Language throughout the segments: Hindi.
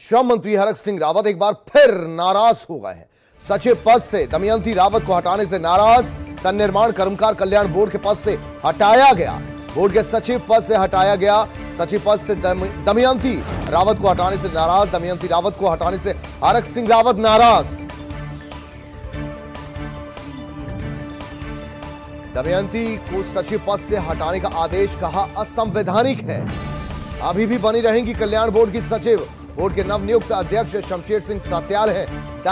श्रम मंत्री हरक सिंह रावत एक बार फिर नाराज हो गए हैं। सचिव पद से दमयंती रावत को हटाने से नाराज। सन्निर्माण कर्मकार कल्याण बोर्ड के पद से हटाया गया। बोर्ड के सचिव पद से हटाया गया। सचिव पद से दमयंती रावत को हटाने से नाराज। दमयंती रावत को हटाने से हरक सिंह रावत नाराज। दमयंती को सचिव पद से हटाने का आदेश कहा असंवैधानिक है। अभी भी बनी रहेंगी कल्याण बोर्ड की सचिव। बोर्ड के नवनियुक्त अध्यक्ष शमशेर सिंह सात्याल हैं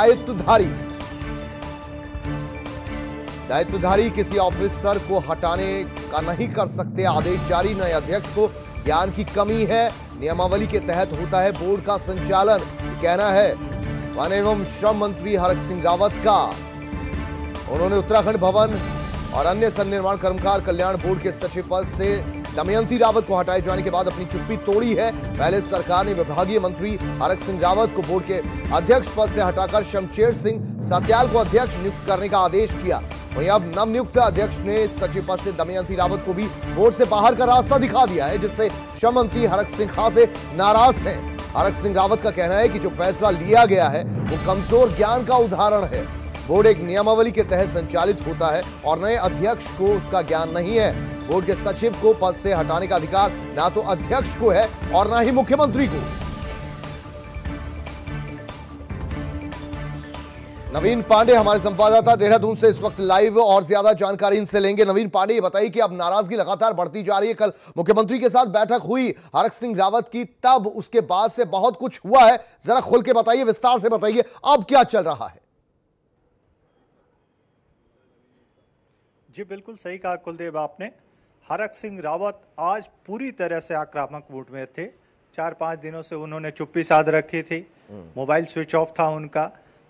दायित्वधारी किसी ऑफिसर को हटाने का नहीं कर सकते। आदेश जारी। नए अध्यक्ष को ज्ञान की कमी है। नियमावली के तहत होता है बोर्ड का संचालन, कहना है वन एवं श्रम मंत्री हरक सिंह रावत का। उन्होंने उत्तराखंड भवन और अन्य सन्निर्माण कर्मकार कल्याण बोर्ड के सचिव पद से दमयंती रावत को हटाए जाने के बाद अपनी चुप्पी तोड़ी है। पहले सरकार ने विभागीय मंत्री हरक सिंह रावत को बोर्ड के अध्यक्ष पद से हटाकर शमशेर सिंह सात्याल को अध्यक्ष नियुक्त करने का आदेश किया। वहीं अब नवनियुक्त अध्यक्ष ने सचिव पद से दमयंती रावत को भी बोर्ड से बाहर का रास्ता दिखा दिया है, जिससे श्रम मंत्री हरक सिंह खासे नाराज हैं। हरक सिंह रावत का कहना है कि जो फैसला लिया गया है वो कमजोर ज्ञान का उदाहरण है। बोर्ड एक नियमावली के तहत संचालित होता है और नए अध्यक्ष को उसका ज्ञान नहीं है। बोर्ड के सचिव को पद से हटाने का अधिकार ना तो अध्यक्ष को है और ना ही मुख्यमंत्री को। नवीन पांडे हमारे संवाददाता देहरादून से इस वक्त लाइव और ज्यादा जानकारी इनसे लेंगे। नवीन पांडे, ये बताइए कि अब नाराजगी लगातार बढ़ती जा रही है। कल मुख्यमंत्री के साथ बैठक हुई हरक सिंह रावत की, तब उसके बाद से बहुत कुछ हुआ है। जरा खुल के बताइए, विस्तार से बताइए, अब क्या चल रहा है? जी बिल्कुल सही कहा कुलदेव आपने। हरक सिंह रावत आज पूरी तरह से आक्रामक मूड में थे। 4-5 दिनों से उन्होंने चुप्पी साध रखी थी। मोबाइल स्विच ऑफ था उनका।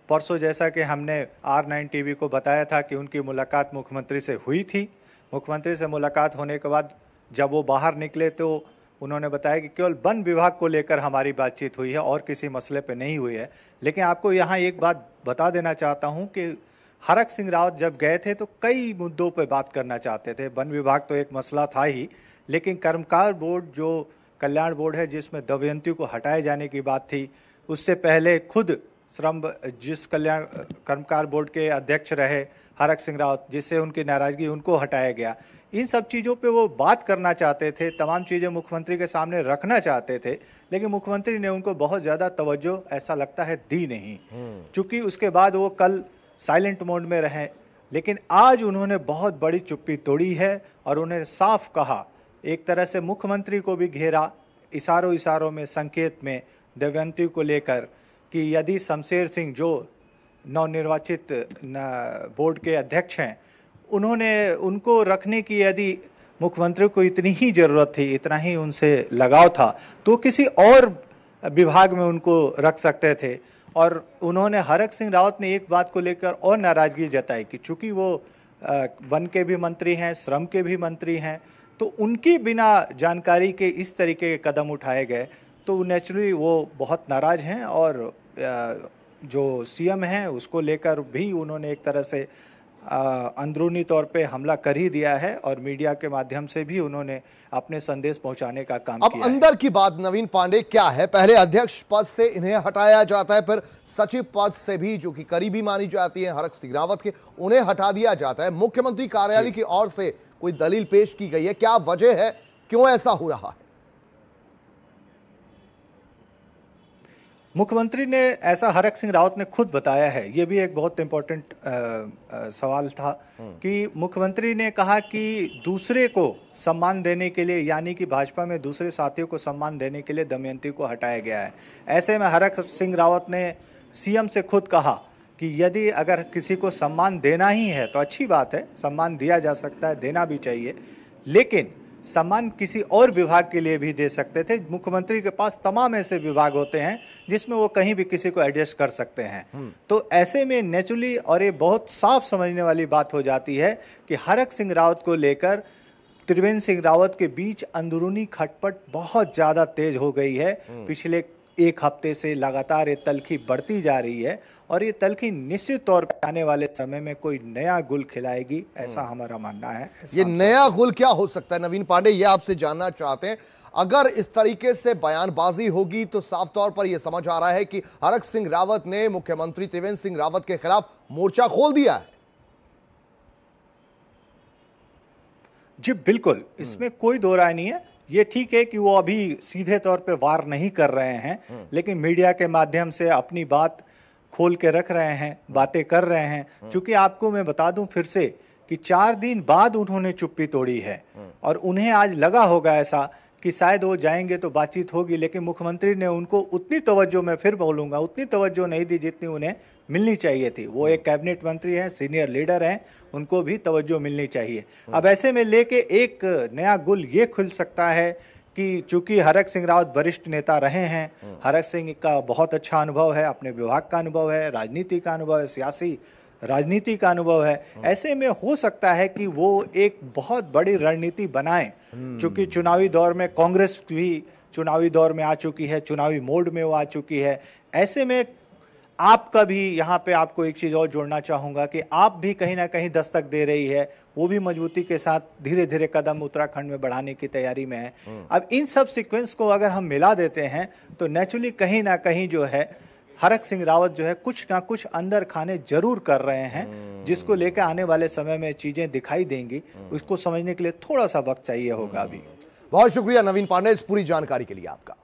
परसों जैसा कि हमने R9 टीवी को बताया था कि उनकी मुलाकात मुख्यमंत्री से हुई थी। मुख्यमंत्री से मुलाकात होने के बाद जब वो बाहर निकले तो उन्होंने बताया कि केवल वन विभाग को लेकर हमारी बातचीत हुई है और किसी मसले पे नहीं हुई है। लेकिन आपको यहाँ एक बात बता देना चाहता हूँ कि हरक सिंह रावत जब गए थे तो कई मुद्दों पर बात करना चाहते थे। वन विभाग तो एक मसला था ही, लेकिन कर्मकार बोर्ड जो कल्याण बोर्ड है जिसमें दमयंती को हटाए जाने की बात थी, उससे पहले खुद जिस कल्याण कर्मकार बोर्ड के अध्यक्ष रहे हरक सिंह रावत, जिससे उनकी नाराजगी उनको हटाया गया। इन सब चीज़ों पे वो बात करना चाहते थे, तमाम चीज़ें मुख्यमंत्री के सामने रखना चाहते थे, लेकिन मुख्यमंत्री ने उनको बहुत ज़्यादा तवज्जो ऐसा लगता है दी नहीं। चूँकि उसके बाद वो कल साइलेंट मोड में रहे, लेकिन आज उन्होंने बहुत बड़ी चुप्पी तोड़ी है और उन्होंने साफ कहा, एक तरह से मुख्यमंत्री को भी घेरा, इशारों में संकेत में दमयंती को लेकर कि यदि शमशेर सिंह जो नवनिर्वाचित बोर्ड के अध्यक्ष हैं, उनको रखने की यदि मुख्यमंत्री को इतनी ही ज़रूरत थी, इतना ही उनसे लगाव था, तो किसी और विभाग में उनको रख सकते थे। और उन्होंने हरक सिंह रावत ने एक बात को लेकर और नाराज़गी जताई कि चूंकि वो वन के भी मंत्री हैं, श्रम के भी मंत्री हैं, तो उनकी बिना जानकारी के इस तरीके के कदम उठाए गए तो नेचुरली वो बहुत नाराज़ हैं। और जो सीएम हैं उसको लेकर भी उन्होंने एक तरह से अंदरूनी तौर पे हमला कर ही दिया है और मीडिया के माध्यम से भी उन्होंने अपने संदेश पहुंचाने का काम किया है। अब अंदर की बात नवीन पांडे क्या है? पहले अध्यक्ष पद से इन्हें हटाया जाता है, फिर सचिव पद से भी, जो कि करीबी मानी जाती है हरक सिंह रावत के, उन्हें हटा दिया जाता है। मुख्यमंत्री कार्यालय की ओर से कोई दलील पेश की गई है? क्या वजह है, क्यों ऐसा हो रहा है? मुख्यमंत्री ने ऐसा हरक सिंह रावत ने खुद बताया है। ये भी एक बहुत इम्पोर्टेंट सवाल था कि मुख्यमंत्री ने कहा कि दूसरे को सम्मान देने के लिए, यानी कि भाजपा में दूसरे साथियों को सम्मान देने के लिए दमयंती को हटाया गया है। ऐसे में हरक सिंह रावत ने सीएम से खुद कहा कि यदि अगर किसी को सम्मान देना ही है तो अच्छी बात है, सम्मान दिया जा सकता है, देना भी चाहिए, लेकिन सम्मान किसी और विभाग के लिए भी दे सकते थे। मुख्यमंत्री के पास तमाम ऐसे विभाग होते हैं जिसमें वो कहीं भी किसी को एडजस्ट कर सकते हैं। तो ऐसे में नेचुरली, और ये बहुत साफ समझने वाली बात हो जाती है कि हरक सिंह रावत को लेकर त्रिवेंद्र सिंह रावत के बीच अंदरूनी खटपट बहुत ज़्यादा तेज हो गई है। पिछले एक हफ्ते से लगातार ये तल्खी बढ़ती जा रही है और ये तल्खी निश्चित तौर पर आने वाले समय में कोई नया गुल खिलाएगी, ऐसा हमारा मानना है। ये नया गुल क्या हो सकता है नवीन पांडे, ये आपसे जानना चाहते हैं। अगर इस तरीके से बयानबाजी होगी तो साफ तौर पर यह समझ आ रहा है कि हरक सिंह रावत ने मुख्यमंत्री त्रिवेंद्र सिंह रावत के खिलाफ मोर्चा खोल दिया है। जी बिल्कुल, इसमें कोई दो राय नहीं है। ये ठीक है कि वो अभी सीधे तौर पे वार नहीं कर रहे हैं, लेकिन मीडिया के माध्यम से अपनी बात खोल के रख रहे हैं, बातें कर रहे हैं। क्योंकि आपको मैं बता दूं फिर से कि 4 दिन बाद उन्होंने चुप्पी तोड़ी है और उन्हें आज लगा होगा ऐसा कि शायद वो जाएंगे तो बातचीत होगी, लेकिन मुख्यमंत्री ने उनको उतनी तवज्जो, मैं फिर बोलूंगा, उतनी तवज्जो नहीं दी जितनी उन्हें मिलनी चाहिए थी। वो एक कैबिनेट मंत्री हैं, सीनियर लीडर हैं, उनको भी तवज्जो मिलनी चाहिए। अब ऐसे में लेके एक नया गुल ये खुल सकता है कि चूंकि हरक सिंह रावत वरिष्ठ नेता रहे हैं, हरक सिंह का बहुत अच्छा अनुभव है, अपने विभाग का अनुभव है, राजनीति का अनुभव है, सियासी राजनीति का अनुभव है। ऐसे में हो सकता है कि वो एक बहुत बड़ी रणनीति बनाएं, क्योंकि चुनावी दौर में कांग्रेस भी चुनावी दौर में आ चुकी है, चुनावी मोड में वो आ चुकी है। ऐसे में आपका भी यहाँ पे आपको एक चीज और जोड़ना चाहूंगा कि आप भी कहीं ना कहीं दस्तक दे रही है, वो भी मजबूती के साथ धीरे धीरे कदम उत्तराखंड में बढ़ाने की तैयारी में है। अब इन सब सीक्वेंस को अगर हम मिला देते हैं तो नेचुरली कहीं ना कहीं जो है हरक सिंह रावत जो है कुछ ना कुछ अंदर खाने जरूर कर रहे हैं, जिसको लेकर आने वाले समय में चीजें दिखाई देंगी। उसको समझने के लिए थोड़ा सा वक्त चाहिए होगा अभी। बहुत शुक्रिया नवीन पांडे इस पूरी जानकारी के लिए आपका।